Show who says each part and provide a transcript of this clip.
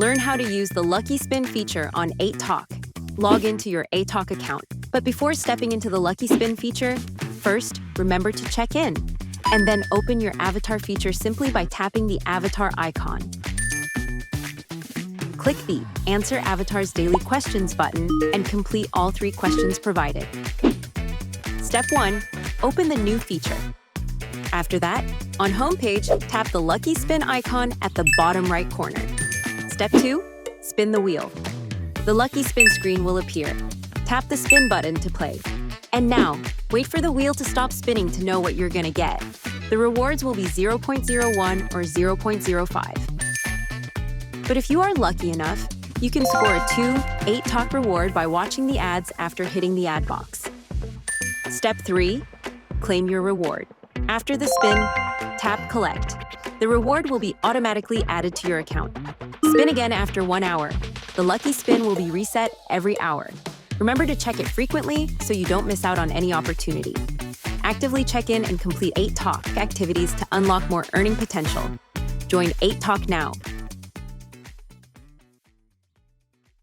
Speaker 1: Learn how to use the Lucky Spin feature on Atok. Log into your Atok account. But before stepping into the Lucky Spin feature, first, remember to check in. And then open your avatar feature simply by tapping the avatar icon. Click the Answer Avatar's Daily Questions button and complete all 3 questions provided. Step 1. Open the new feature. After that, on homepage, tap the Lucky Spin icon at the bottom right corner. Step 2. Spin the wheel. The Lucky Spin screen will appear. Tap the spin button to play. And now, wait for the wheel to stop spinning to know what you're gonna get. The rewards will be 0.01 or 0.05. But if you are lucky enough, you can score a 2 Atok reward by watching the ads after hitting the ad box. Step 3. Claim your reward. After the spin, tap Collect. The reward will be automatically added to your account. Spin again after 1 hour. The Lucky Spin will be reset every hour. Remember to check it frequently so you don't miss out on any opportunity. Actively check in and complete Atok activities to unlock more earning potential. Join Atok now.